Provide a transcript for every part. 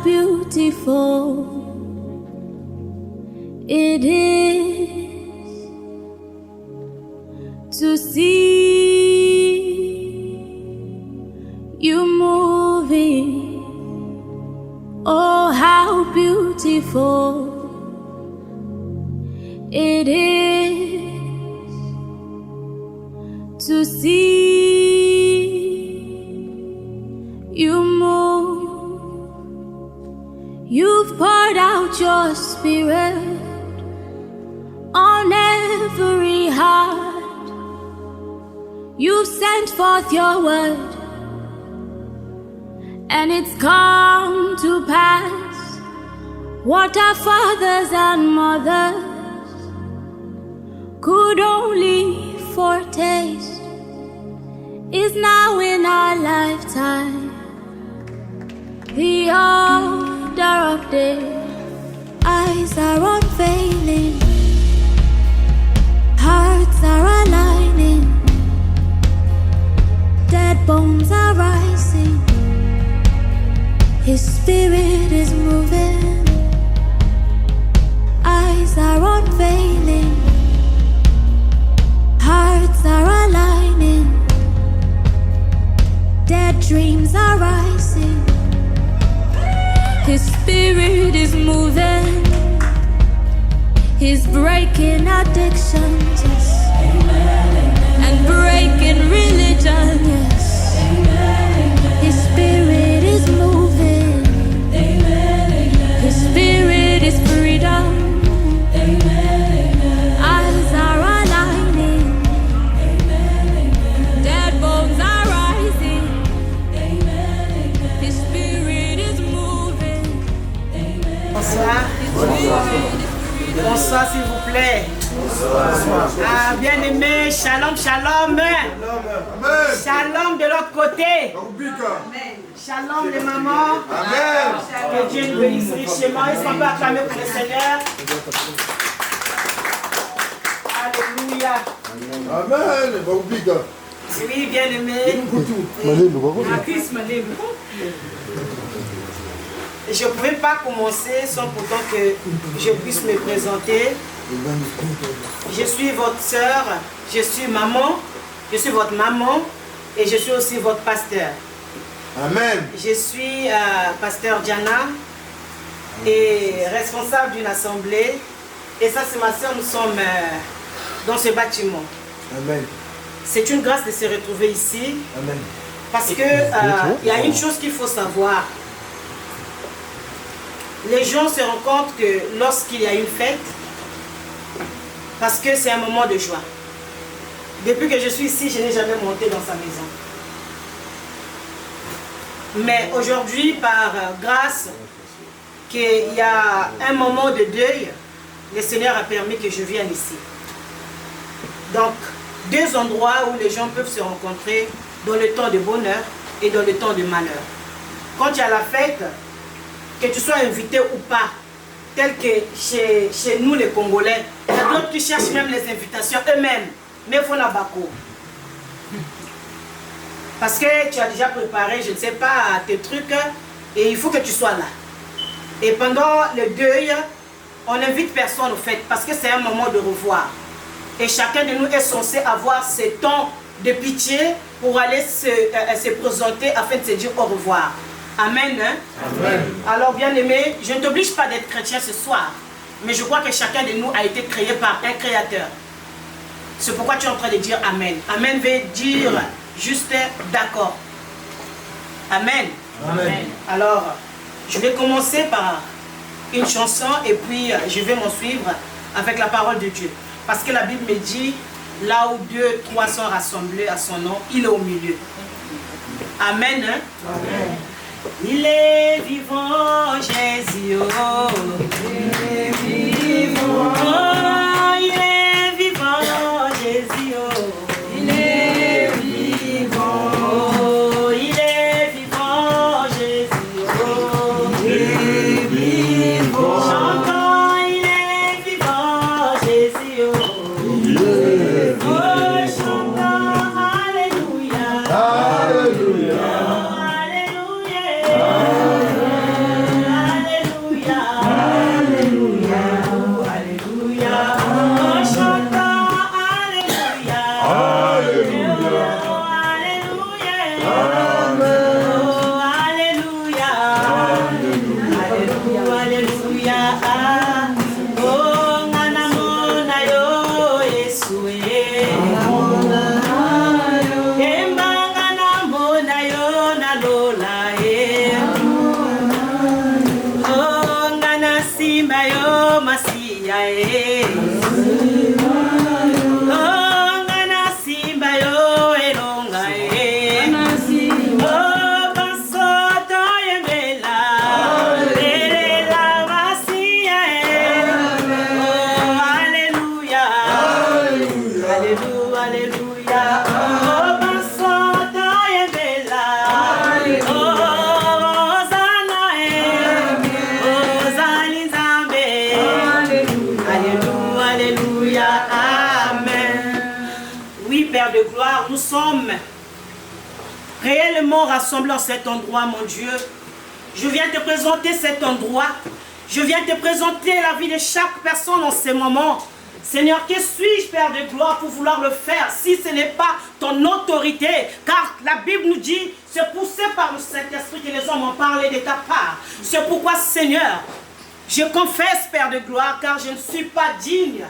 beautiful it is to see you moving. Oh, how beautiful it is to see you move. You've poured out your spirit on every heart. You've sent forth your word, and it's come to pass. What our fathers and mothers could only foretaste is now in our lifetime. The order of day, eyes are unveiling, hearts are aligning, dead bones are rising, His spirit is moving, eyes are unveiling, hearts are aligning, dead dreams are rising, His spirit is moving, He's breaking addictions, yes, and breaking religion, yes, His spirit is moving, His spirit is freedom, eyes are aligning, dead bones are rising, His spirit is moving. Bonsoir. Bonsoir s'il vous plaît. Ah, bien aimé, shalom, shalom. Shalom de l'autre côté. Shalom les mamans. Que Dieu nous bénisse richement. Est-ce qu'on peut acclamer pour le Seigneur? Alléluia. Amen. Oui, bien aimé. Je ne pouvais pas commencer sans pourtant que je puisse me présenter. Je suis votre sœur, je suis maman, je suis votre maman et je suis aussi votre pasteur. Amen. Je suis pasteur Diana et responsable d'une assemblée. Et ça, c'est ma sœur, nous sommes dans ce bâtiment. Amen. C'est une grâce de se retrouver ici. Amen. Parce que il y a une chose qu'il faut savoir. Les gens se rendent compte que lorsqu'il y a une fête, parce que c'est un moment de joie. Depuis que je suis ici, je n'ai jamais monté dans sa maison. Mais aujourd'hui, par grâce, qu'il y a un moment de deuil, le Seigneur a permis que je vienne ici. Donc, deux endroits où les gens peuvent se rencontrer dans le temps de bonheur et dans le temps de malheur. Quand il y a la fête, que tu sois invité ou pas, tel que chez nous les Congolais, il y a d'autres qui cherchent même les invitations eux-mêmes, mais il faut la bako. Parce que tu as déjà préparé, je ne sais pas, tes trucs, et il faut que tu sois là. Et pendant le deuil, on n'invite personne au fait, parce que c'est un moment de revoir. Et chacun de nous est censé avoir ce temps de pitié pour aller se présenter afin de se dire au revoir. Amen. Hein? Amen. Alors bien aimé, je ne t'oblige pas d'être chrétien ce soir, mais je crois que chacun de nous a été créé par un créateur. C'est pourquoi tu es en train de dire Amen. Amen veut dire juste d'accord. Amen. Amen. Alors, je vais commencer par une chanson et puis je vais m'en suivre avec la parole de Dieu. Parce que la Bible me dit, là où 2, 3 sont rassemblés à son nom, il est au milieu. Amen. Hein? Amen. Il est vivant, Jésus. Oh. Il est vivant. Oh, il est vivant, Jésus. Oh. Il est vivant. Oh, il est vivant, Jésus. Oh. Il est vivant. Chantons, il est vivant, Jésus. Oh. Il est vivant. Oh, chantons, alléluia. Alléluia. Alléluia. Oh, nganamona yo, Yesue. Emanga namona yo, nalola ye. Oh, ngana simba yo, masia ye. Oh, ngana simba yo, elonga ye. Oh, basoto yembela. Elela masia ye. Oh, alléluia. Alléluia, alléluia. Oh, basoto yembela. Oh, Hosanna ye. Oh, Zalinzambe. Alléluia, alléluia. Amen. Oui, Père de gloire, nous sommes réellement rassemblés en cet endroit, mon Dieu. Je viens te présenter cet endroit. Je viens te présenter la vie de chaque personne en ce moment. Seigneur, que suis-je, Père de gloire, pour vouloir le faire si ce n'est pas ton autorité? Car la Bible nous dit, c'est poussé par le Saint-Esprit que les hommes ont parlé de ta part. C'est pourquoi, Seigneur, je confesse, Père de gloire, car je ne suis pas digne.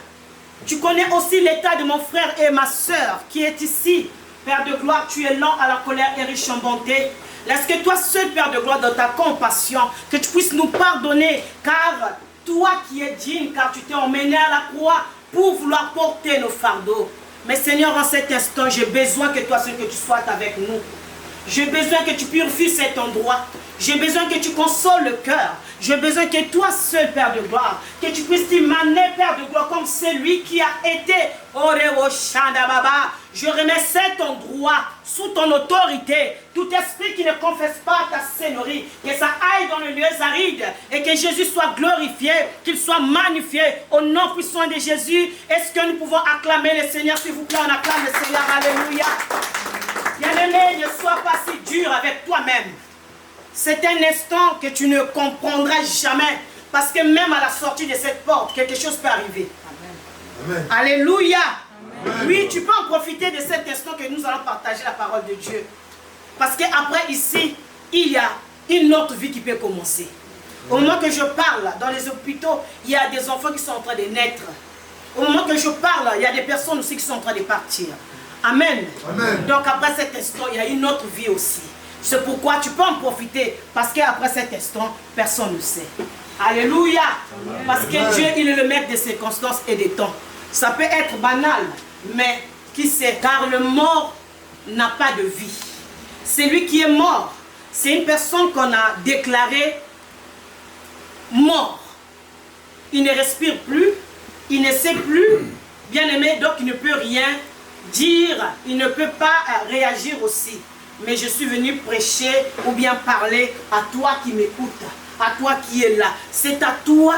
Tu connais aussi l'état de mon frère et ma soeur qui est ici. Père de gloire, tu es lent à la colère et riche en bonté. Laisse que toi seul, Père de gloire, dans ta compassion, que tu puisses nous pardonner, car toi qui es digne, car tu t'es emmené à la croix pour vouloir porter nos fardeaux. Mais Seigneur, en cet instant, j'ai besoin que toi seul, que tu sois avec nous. J'ai besoin que tu purifies cet endroit. J'ai besoin que tu consoles le cœur. J'ai besoin que toi seul, Père de gloire, que tu puisses t'émaner, Père de gloire, comme celui qui a été Orewo Shanda Baba. Je remets cet endroit sous ton autorité. Tout esprit qui ne confesse pas ta seigneurie, que ça aille dans le lieu aride et que Jésus soit glorifié, qu'il soit magnifié au nom puissant de Jésus. Est-ce que nous pouvons acclamer le Seigneur, s'il vous plaît? On acclame le Seigneur. Alléluia. Bien-aimé, ne sois pas si dur avec toi-même. C'est un instant que tu ne comprendras jamais. Parce que même à la sortie de cette porte, quelque chose peut arriver. Amen. Alléluia. Amen. Oui, tu peux en profiter de cet instant que nous allons partager la parole de Dieu. Parce qu'après ici, il y a une autre vie qui peut commencer. Au moment que je parle, dans les hôpitaux, il y a des enfants qui sont en train de naître. Au moment que je parle, il y a des personnes aussi qui sont en train de partir. Amen. Amen. Donc après cet instant, il y a une autre vie aussi. C'est pourquoi tu peux en profiter. Parce qu'après cet instant, personne ne sait. Alléluia. Amen. Parce que Dieu, il est le maître des circonstances et des temps. Ça peut être banal, mais qui sait? Car le mort n'a pas de vie. Celui qui est mort, c'est une personne qu'on a déclarée mort. Il ne respire plus, il ne sait plus, bien aimé, donc il ne peut rien dire, il ne peut pas réagir aussi. Mais je suis venu prêcher ou bien parler à toi qui m'écoutes, à toi qui es là. C'est à toi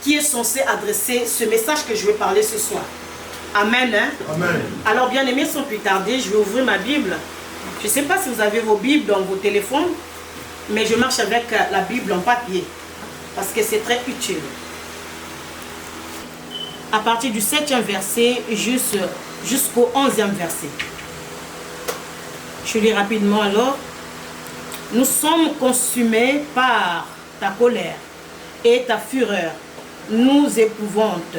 qui est censé adresser ce message que je vais parler ce soir. Amen. Hein? Amen. Alors bien aimé, sans plus tarder, je vais ouvrir ma Bible. Je ne sais pas si vous avez vos Bibles dans vos téléphones, mais je marche avec la Bible en papier, parce que c'est très utile. À partir du 7e verset jusqu'au 11e verset. Je lis rapidement alors. Nous sommes consumés par ta colère et ta fureur nous épouvante.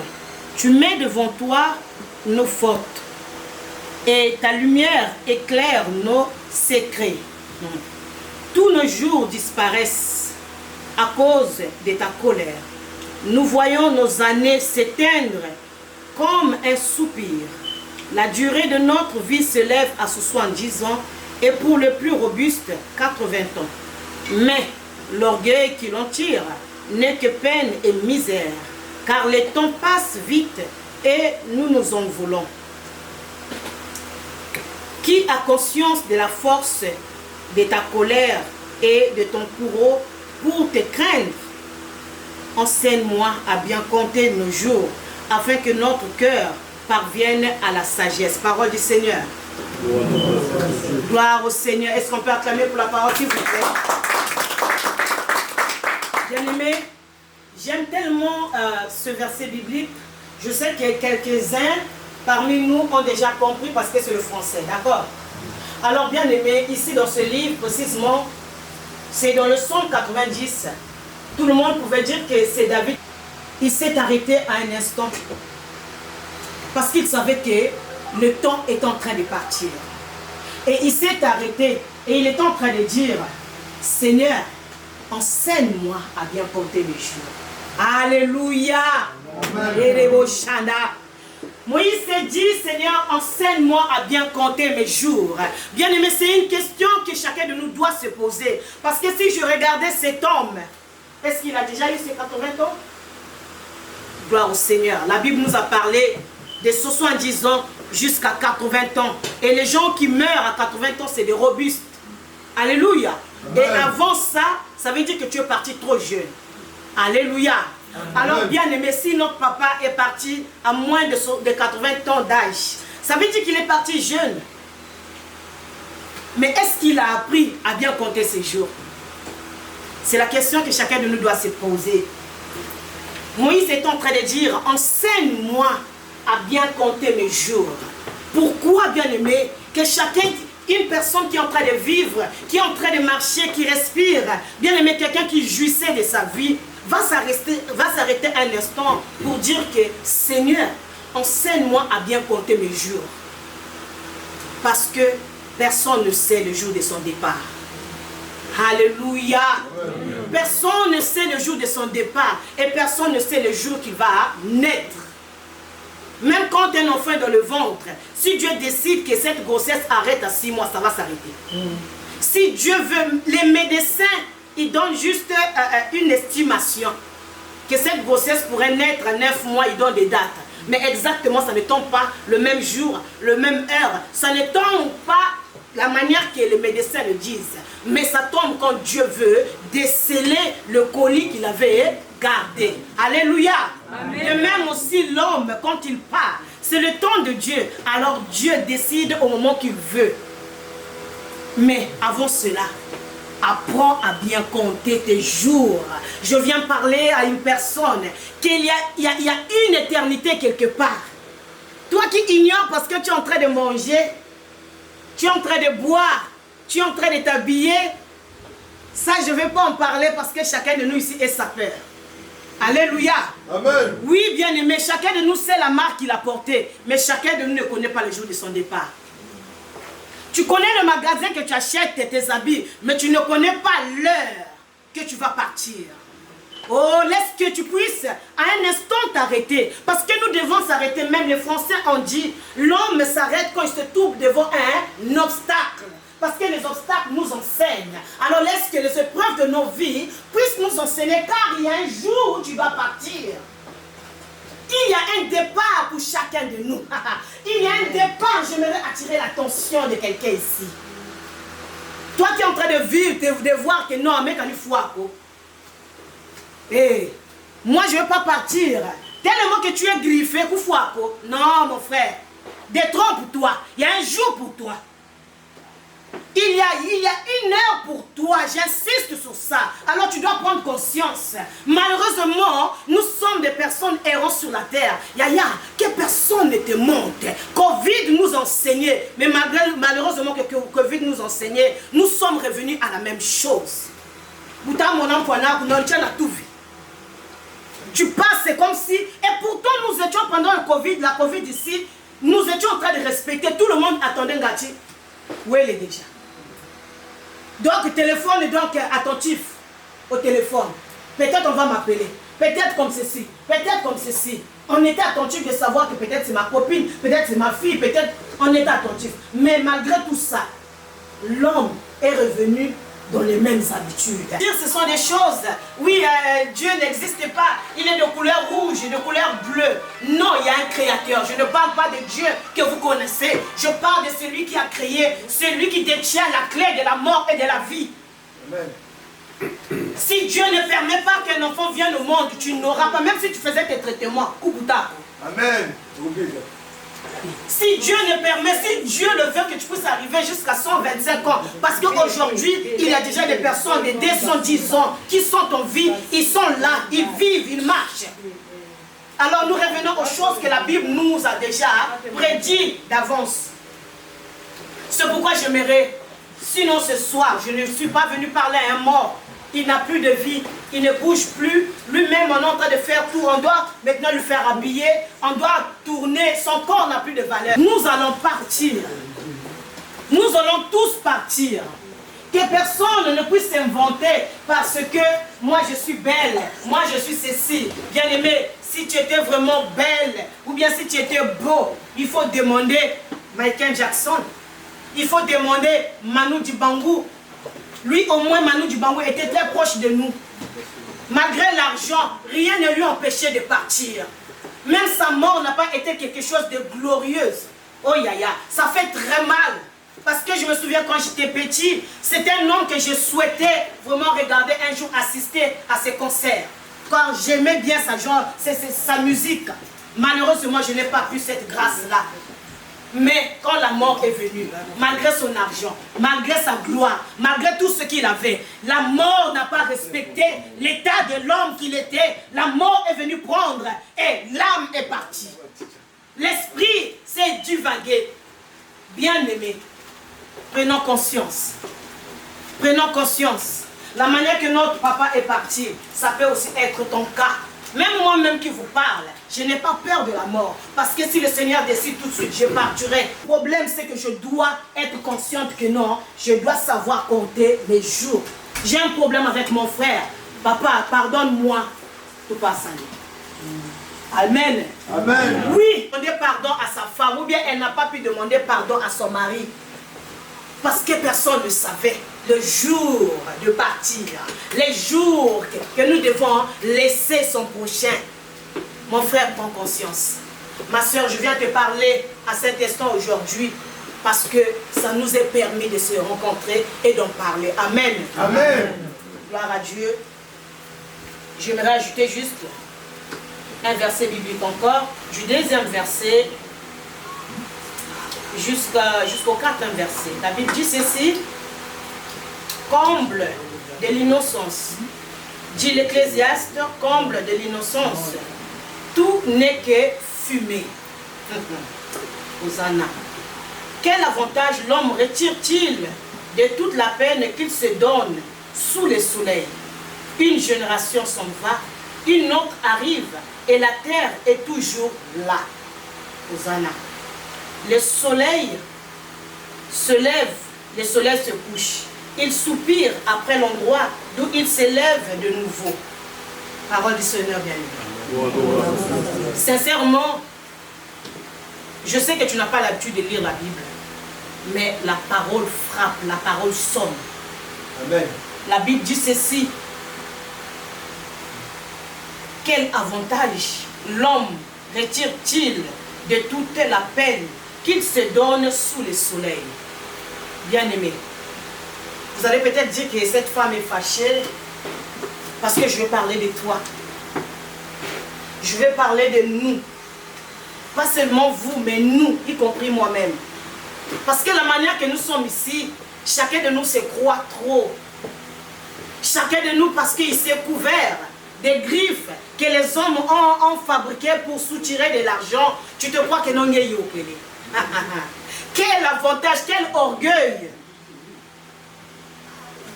Tu mets devant toi nos fautes et ta lumière éclaire nos secrets. Tous nos jours disparaissent à cause de ta colère. Nous voyons nos années s'éteindre comme un soupir. La durée de notre vie s'élève à 70 ans et pour le plus robuste, 80 ans. Mais l'orgueil qui l'en tire n'est que peine et misère, car les temps passent vite et nous nous envolons. Qui a conscience de la force de ta colère et de ton courroux pour te craindre? Enseigne-moi à bien compter nos jours, afin que notre cœur parvienne à la sagesse. Parole du Seigneur. Gloire au Seigneur. Est-ce qu'on peut acclamer pour la parole, s'il vous plaît? Bien-aimé, j'aime tellement ce verset biblique. Je sais que quelques-uns parmi nous ont déjà compris parce que c'est le français, d'accord? Alors, bien-aimé, ici dans ce livre, précisément, c'est dans le psaume 90. tout le monde pouvait dire que c'est David. Il s'est arrêté à un instant. Parce qu'il savait que le temps est en train de partir. Et il s'est arrêté et il est en train de dire, Seigneur, enseigne-moi à bien compter mes jours. Alléluia. Moïse s'est dit, Seigneur, enseigne-moi à bien compter mes jours. Bien aimé, c'est une question que chacun de nous doit se poser. Parce que si je regardais cet homme, est-ce qu'il a déjà eu ses 80 ans? Gloire au Seigneur. La Bible nous a parlé de 70 ans jusqu'à 80 ans. Et les gens qui meurent à 80 ans, c'est des robustes. Alléluia. Amen. Et avant ça, ça veut dire que tu es parti trop jeune. Alléluia. Amen. Alors bien aimé, si notre papa est parti à moins de 80 ans d'âge, ça veut dire qu'il est parti jeune. Mais est-ce qu'il a appris à bien compter ses jours? C'est la question que chacun de nous doit se poser. Moïse est en train de dire, enseigne-moi à bien compter mes jours. Pourquoi, bien aimé, que chacun, une personne qui est en train de vivre, qui est en train de marcher, qui respire, bien aimé, quelqu'un qui jouissait de sa vie, va s'arrêter un instant pour dire que, Seigneur, enseigne-moi à bien compter mes jours. Parce que personne ne sait le jour de son départ. Alléluia. Personne ne sait le jour de son départ et personne ne sait le jour qu'il va naître. Même quand un enfant est dans le ventre, si Dieu décide que cette grossesse arrête à 6 mois, ça va s'arrêter. Si Dieu veut, les médecins, ils donnent juste une estimation que cette grossesse pourrait naître à 9 mois, ils donnent des dates. Mais exactement, ça ne tombe pas le même jour, le même heure. Ça ne tombe pas la manière que les médecins le disent. Mais ça tombe quand Dieu veut déceler le colis qu'il avait gardé. Alléluia. Amen. Et même aussi l'homme, quand il part, c'est le temps de Dieu. Alors Dieu décide au moment qu'il veut. Mais avant cela, apprends à bien compter tes jours. Je viens parler à une personne qu'il y a une éternité quelque part. Toi qui ignores parce que tu es en train de manger, tu es en train de boire, tu es en train de t'habiller. Ça, je ne vais pas en parler parce que chacun de nous ici est sapeur. Alléluia. Amen. Oui, bien aimé, chacun de nous sait la marque qu'il a portée, mais chacun de nous ne connaît pas le jour de son départ. Tu connais le magasin que tu achètes tes habits, mais tu ne connais pas l'heure que tu vas partir. Oh, laisse que tu puisses à un instant t'arrêter. Parce que nous devons s'arrêter. Même les Français ont dit, l'homme s'arrête quand il se trouve devant un obstacle. Parce que les obstacles nous enseignent. Alors laisse que les épreuves de nos vies puissent nous enseigner. Car il y a un jour où tu vas partir. Il y a un départ pour chacun de nous. Il y a un départ. J'aimerais attirer l'attention de quelqu'un ici. Toi qui es en train de vivre, de voir que non, mais quand il faut. Hey, moi je ne veux pas partir. Tellement que tu es griffé, non mon frère. Détrompe-toi. Il y a un jour pour toi. Il y a une heure pour toi. J'insiste sur ça. Alors tu dois prendre conscience. Malheureusement, nous sommes des personnes errant sur la terre. Yaya, que personne ne te montre. Covid nous enseignait. Mais malheureusement que Covid nous enseignait, nous sommes revenus à la même chose. Tu passes, c'est comme si... Et pourtant, nous étions pendant le Covid, la Covid ici, nous étions en train de respecter. Tout le monde attendait Ngati. Où elle est déjà? Donc, téléphone est donc attentif au téléphone. Peut-être on va m'appeler. Peut-être comme ceci. Peut-être comme ceci. On était attentif de savoir que peut-être c'est ma copine, peut-être c'est ma fille, peut-être on était attentif. Mais malgré tout ça, l'homme est revenu dans les mêmes habitudes. Ce sont des choses, oui, Dieu n'existe pas, il est de couleur rouge et de couleur bleue. Non, il y a un créateur. Je ne parle pas de Dieu que vous connaissez. Je parle de celui qui a créé, celui qui détient la clé de la mort et de la vie. Amen. Si Dieu ne permet pas qu'un enfant vienne au monde, tu n'auras pas, même si tu faisais tes traitements, Kubuta. Amen. Si Dieu ne permet, si Dieu le veut que tu puisses arriver jusqu'à 125 ans, parce qu'aujourd'hui, il y a déjà des personnes de 210 ans qui sont en vie, ils sont là, ils vivent, ils marchent. Alors nous revenons aux choses que la Bible nous a déjà prédit d'avance. C'est pourquoi j'aimerais, sinon ce soir, je ne suis pas venu parler à un mort, il n'a plus de vie, il ne bouge plus. Lui-même, on est en train de faire tout. On doit maintenant le faire habiller. On doit tourner. Son corps n'a plus de valeur. Nous allons partir. Nous allons tous partir. Que personne ne puisse s'inventer parce que moi je suis belle, moi je suis ceci. Bien aimé, si tu étais vraiment belle ou bien si tu étais beau, il faut demander Michael Jackson. Il faut demander Manu Dibango. Lui au moins Manu Dibango était très proche de nous. Malgré l'argent, rien ne lui empêchait de partir. Même sa mort n'a pas été quelque chose de glorieux. Oh yaya, ça fait très mal. Parce que je me souviens quand j'étais petit, c'était un homme que je souhaitais vraiment regarder un jour, assister à ses concerts. Quand j'aimais bien sa musique, malheureusement je n'ai pas pu cette grâce-là. Mais quand la mort est venue, malgré son argent, malgré sa gloire, malgré tout ce qu'il avait, la mort n'a pas respecté l'état de l'homme qu'il était. La mort est venue prendre et l'âme est partie. L'esprit s'est divagué. Bien-aimé, prenons conscience. Prenons conscience. La manière que notre papa est parti, ça peut aussi être ton cas. Même moi-même qui vous parle, je n'ai pas peur de la mort. Parce que si le Seigneur décide tout de suite, je partirai. Le problème, c'est que je dois être consciente que non, je dois savoir compter mes jours. J'ai un problème avec mon frère. Papa, pardonne-moi. Tout passe à lui. Amen. Amen. Oui, demander pardon à sa femme ou bien elle n'a pas pu demander pardon à son mari. Parce que personne ne savait le jour de partir, les jours que nous devons laisser son prochain. Mon frère, prends conscience. Ma soeur, je viens te parler à cet instant aujourd'hui parce que ça nous est permis de se rencontrer et d'en parler. Amen. Amen. Gloire à Dieu. J'aimerais ajouter juste un verset biblique encore, du deuxième verset jusqu'au quatrième verset. La Bible dit ceci: comble de l'innocence, dit l'Ecclésiaste, comble de l'innocence, tout n'est que fumée. Hosanna. Quel avantage l'homme retire-t-il de toute la peine qu'il se donne sous le soleil? Une génération s'en va, une autre arrive, et la terre est toujours là. Hosanna. Le soleil se lève, le soleil se couche. Il soupire après l'endroit d'où il s'élève de nouveau. Parole du Seigneur bien-aimé. Sincèrement, je sais que tu n'as pas l'habitude de lire la Bible, mais la parole frappe, la parole sonne. Amen. La Bible dit ceci: quel avantage l'homme retire-t-il de toute la peine qu'il se donne sous le soleil? Bien-aimé, vous allez peut-être dire que cette femme est fâchée parce que je vais parler de toi. Je vais parler de nous. Pas seulement vous, mais nous, y compris moi-même. Parce que la manière que nous sommes ici, chacun de nous se croit trop. Chacun de nous, parce qu'il s'est couvert des griffes que les hommes ont fabriquées pour soutirer de l'argent, tu te crois que non y est. Quel avantage, quel orgueil.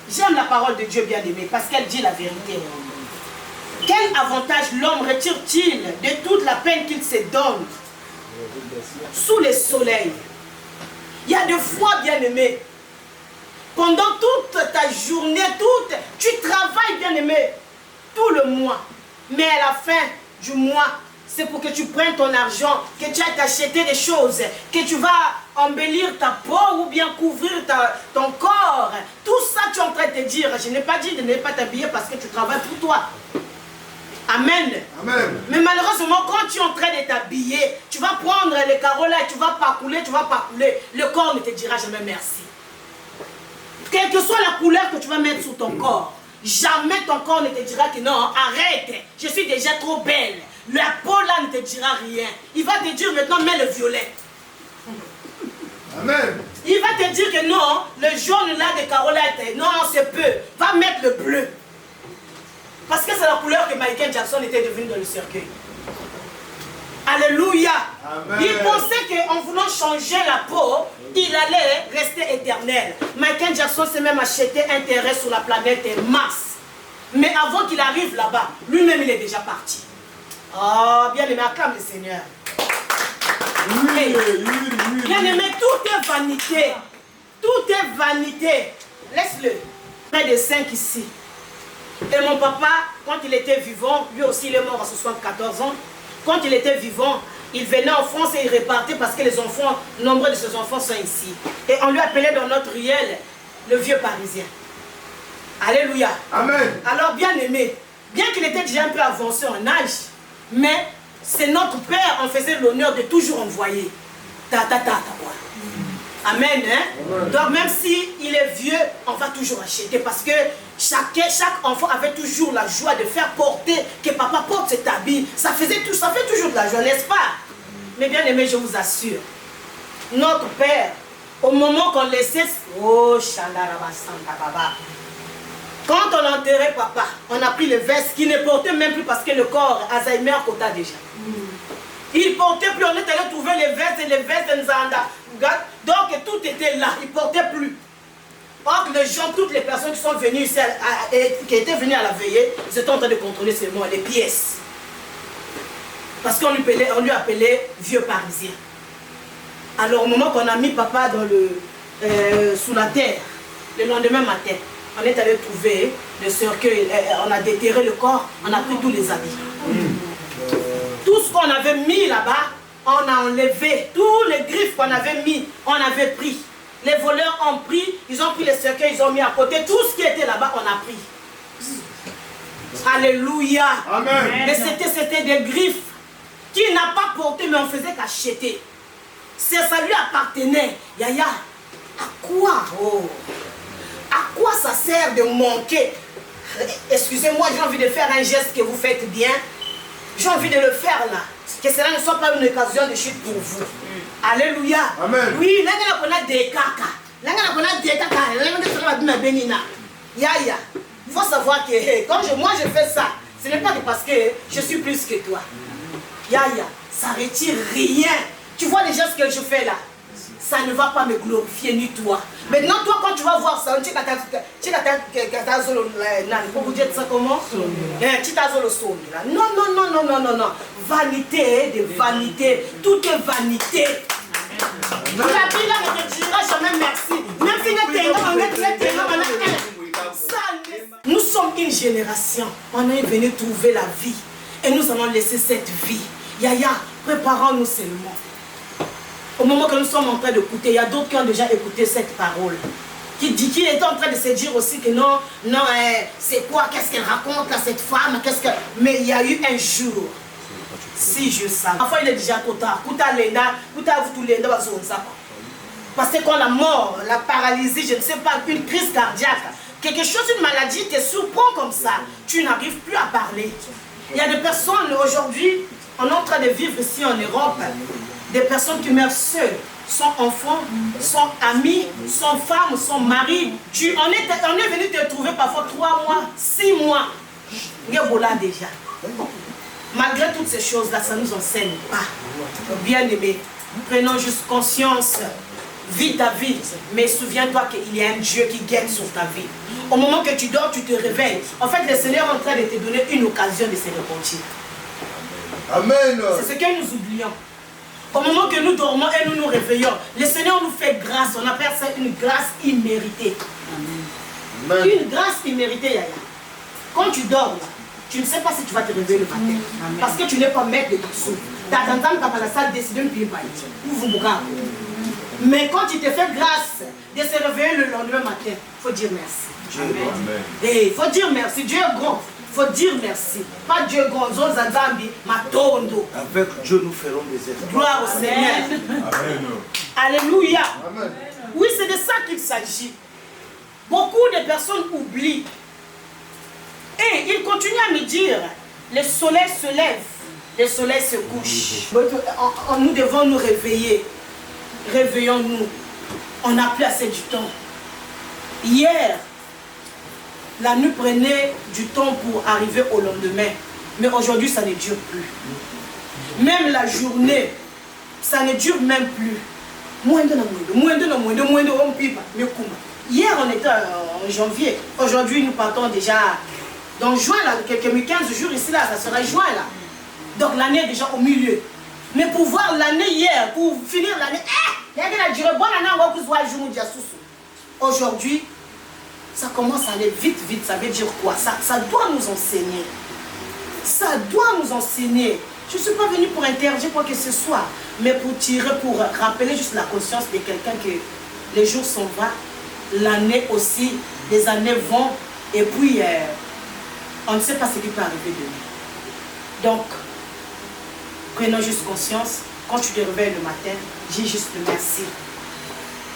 J'aime la parole de Dieu bien-aimé parce qu'elle dit la vérité. Quel avantage l'homme retire-t-il de toute la peine qu'il se donne sous le soleil? Il y a des fois, bien-aimé, pendant toute ta journée, tu travailles, bien-aimé, tout le mois. Mais à la fin du mois, c'est pour que tu prennes ton argent, que tu ailles t'acheter des choses, que tu vas embellir ta peau ou bien couvrir ton corps. Tout ça, tu es en train de te dire. Je n'ai pas dit de ne pas t'habiller parce que tu travailles pour toi. Amen. Amen. Mais malheureusement, quand tu es en train de t'habiller, tu vas prendre les carreaux là et tu vas pas couler. Le corps ne te dira jamais merci. Quelle que soit la couleur que tu vas mettre sur ton corps, jamais ton corps ne te dira que non, arrête, je suis déjà trop belle. La peau là ne te dira rien. Il va te dire maintenant, mets le violet. Amen. Il va te dire que non, le jaune là de carreaux là, non, c'est peu. Va mettre le bleu. Parce que c'est la couleur que Michael Jackson était devenu dans le cercueil. Alléluia. Amen. Il pensait qu'en voulant changer la peau, il allait rester éternel. Michael Jackson s'est même acheté un terrain sur la planète Mars. Mais avant qu'il arrive là-bas, lui-même il est déjà parti. Oh, bien aimé, acclame le Seigneur. Bien aimé, tout est vanité. Tout est vanité. Laisse-le. Près de 5 ici. Et mon papa, quand il était vivant, lui aussi il est mort à 74 ans. Quand il était vivant, il venait en France et il repartait parce que les enfants, nombreux de ses enfants sont ici. Et on lui appelait dans notre ruelle le vieux Parisien. Alléluia. Amen. Alors bien aimé, bien qu'il était déjà un peu avancé en âge, mais c'est notre père, on faisait l'honneur de toujours envoyer. Amen, hein? Amen. Donc même s'il est vieux, on va toujours acheter parce que chaque enfant avait toujours la joie de faire porter, que papa porte cet habit. Ça fait toujours de la joie, n'est-ce pas? Mais bien aimé, je vous assure, notre père, au moment qu'on laissait... Oh, Shandarabasanta Baba. Quand on enterrait papa, on a pris les vestes qu'il ne portait même plus parce que le corps, Alzheimer, quota déjà. Il portait plus, on est allé trouver les vestes Nzanda. Donc tout était là, il ne portait plus. Or, les gens, toutes les personnes qui sont venues ici, qui étaient venues à la veillée, ils étaient en train de contrôler seulement les pièces. Parce qu'on lui appelait vieux Parisien. Alors au moment qu'on a mis papa dans sous la terre, le lendemain matin, on est allé trouver le cercueil, on a déterré le corps, on a pris tous les habits. Tout ce qu'on avait mis là-bas, on a enlevé. Tous les griffes qu'on avait mis, on avait pris. Les voleurs ont pris, ils ont pris les cercueils, ils ont mis à côté. Tout ce qui était là-bas, on a pris. Alléluia. Amen. Et c'était des griffes qu'il n'a pas porté, mais on faisait qu'acheter. Ça lui appartenait. Yaya, à quoi? Oh. À quoi ça sert de manquer? Excusez-moi, j'ai envie de faire un geste que vous faites bien. J'ai envie de le faire là. Que cela ne soit pas une occasion de chute pour vous. Alléluia. Amen. Oui, Yaya, il faut savoir que quand moi je fais ça, ce n'est pas parce que je suis plus que toi. Yaya, ça retire rien. Tu vois déjà ce que je fais là? Ça ne va pas me glorifier ni toi. Maintenant, toi, quand tu vas voir ça, tu vas dire ça comment? Non. Vanité de vanité. Tout est vanité. La Bible ne te dira jamais merci. Même si nous sommes une génération. On est venu trouver la vie. Et nous allons laisser cette vie. Yaya, préparons-nous seulement. Au moment que nous sommes en train d'écouter, il y a d'autres qui ont déjà écouté cette parole. Qui est en train de se dire aussi que non, c'est quoi, qu'est-ce qu'elle raconte à cette femme, mais il y a eu un jour. Si je savais. Parfois il est déjà trop tard. Parce que quand la mort, la paralysie, je ne sais pas, une crise cardiaque, quelque chose, une maladie te surprend comme ça, tu n'arrives plus à parler. Il y a des personnes aujourd'hui, on est en train de vivre ici en Europe, des personnes qui meurent seules, son enfant, son ami, son femme, son mari. On est venu te trouver parfois 3 mois, 6 mois. Yebola déjà. Malgré toutes ces choses-là, ça ne nous enseigne pas. Bien aimé, prenons juste conscience. Vis ta vie, mais souviens-toi qu'il y a un Dieu qui guette sur ta vie. Au moment que tu dors, tu te réveilles. En fait, le Seigneur est en train de te donner une occasion de se repentir. Amen. C'est ce que nous oublions. Au moment que nous dormons et nous nous réveillons, le Seigneur nous fait grâce. On appelle ça une grâce imméritée. Amen. Une grâce imméritée, Yaya. Quand tu dors, tu ne sais pas si tu vas te réveiller le matin. Amen. Parce que tu n'es pas maître de ton souffle. Tu as t'entends quand la salle décide de ne plus parler. Mais quand tu te fais grâce de se réveiller le lendemain matin, il faut dire merci. Amen. Et il faut dire merci. Dieu est grand. Il faut dire merci. Pas Dieu grand. Avec Dieu, nous ferons des efforts. Gloire au Seigneur. Amen. Alléluia. Amen. Oui, c'est de ça qu'il s'agit. Beaucoup de personnes oublient. Et il continue à me dire, le soleil se lève, le soleil se couche. Nous devons nous réveiller. Réveillons-nous. On n'a plus assez du temps. Hier, la nuit prenait du temps pour arriver au lendemain. Mais aujourd'hui, ça ne dure plus. Même la journée, ça ne dure même plus. Hier, on était en janvier. Aujourd'hui, nous partons déjà Donc juin, là, quelques 15 jours ici, là, ça sera juin, là. Donc l'année est déjà au milieu. Mais pour voir l'année hier, pour finir l'année, aujourd'hui, ça commence à aller vite, vite. Ça veut dire quoi? Ça doit nous enseigner. Ça doit nous enseigner. Je ne suis pas venue pour interdire quoi que ce soit, mais pour tirer, pour rappeler juste la conscience de quelqu'un que les jours s'en vont, l'année aussi, les années vont, et puis on ne sait pas ce qui peut arriver demain. Donc, prenons juste conscience. Quand tu te réveilles le matin, dis juste merci.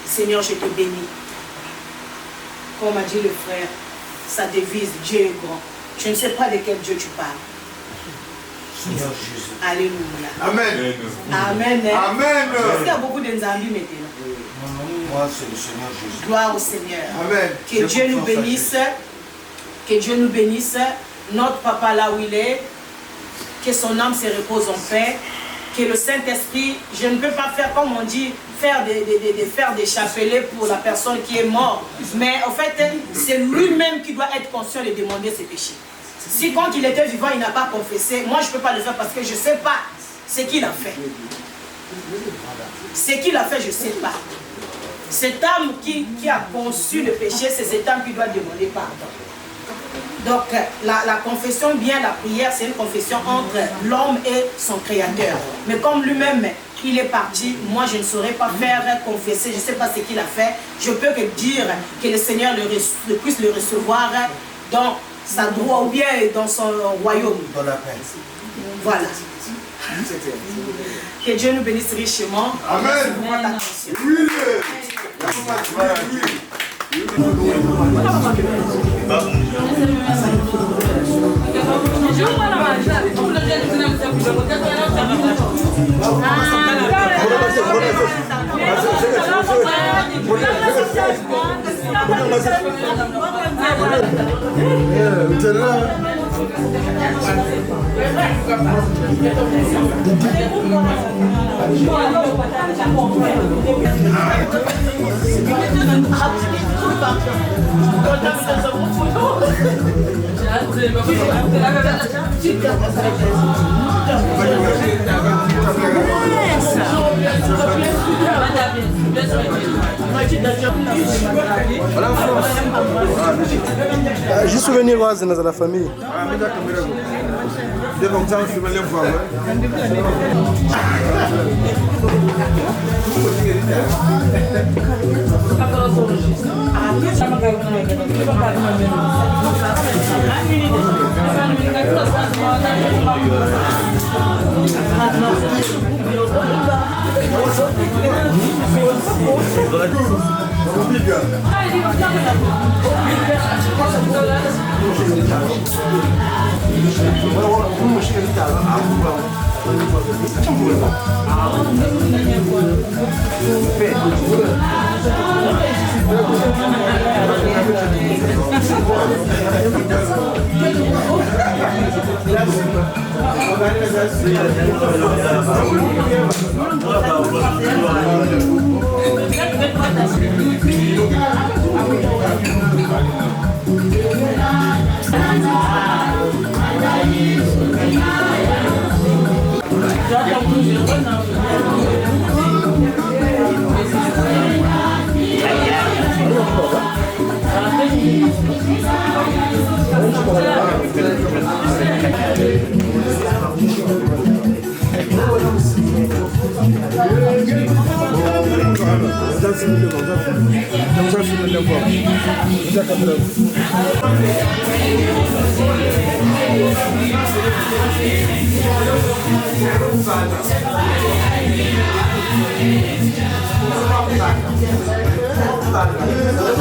Seigneur, je te bénis. Comme a dit le frère, sa devise, Dieu est grand. Je ne sais pas de quel Dieu tu parles. Seigneur Jésus. Alléluia. Amen. Amen. Amen. Parce qu'il y a beaucoup d'enzambis maintenant. Moi, c'est le Seigneur Jésus. Gloire au Seigneur. Amen. Que Dieu nous bénisse. Que Dieu nous bénisse. Notre papa là où il est. Que son âme se repose en paix. Que le Saint-Esprit, je ne peux pas faire comme on dit, faire des chapelets pour la personne qui est morte. Mais en fait, c'est lui-même qui doit être conscient de demander ses péchés. Si quand il était vivant, il n'a pas confessé, moi je ne peux pas le faire parce que je ne sais pas ce qu'il a fait. Ce qu'il a fait, je ne sais pas. Cette âme qui a conçu le péché, c'est cette âme qui doit demander pardon. Donc la confession, bien la prière, c'est une confession entre l'homme et son créateur. Mais comme lui-même, il est parti, moi je ne saurais pas faire confesser, je ne sais pas ce qu'il a fait. Je peux que dire que le Seigneur puisse le recevoir dans sa droit ou bien dans son royaume. Dans la paix. Voilà. Que Dieu nous bénisse richement. Amen. Oui. Juste souvenir oise dans la famille.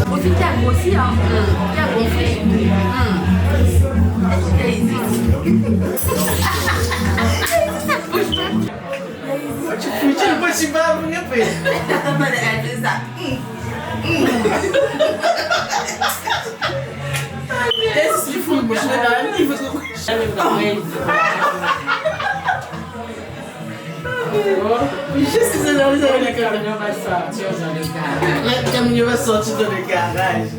Profitez à grossir, hein. Et à gonfler. Tu ne peux pas venir faire. On va sortir dans le garage.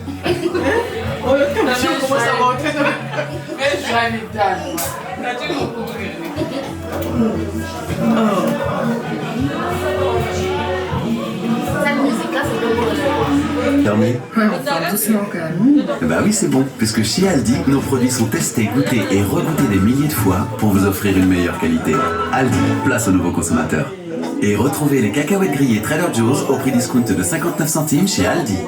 Cette musique-là, c'est de Terminé? Enfin, doucement quand même. Bah oui, c'est bon, puisque chez Aldi, nos produits sont testés, goûtés et regoûtés des milliers de fois pour vous offrir une meilleure qualité. Aldi, place aux nouveaux consommateurs. Et retrouvez les cacahuètes grillées Trader Joe's au prix discount de 59 centimes chez Aldi.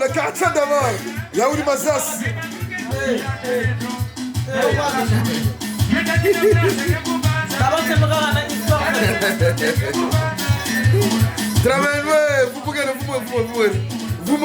Le quartier d'avant, Yaouli Mazas. Travaillez, vous pouvez vous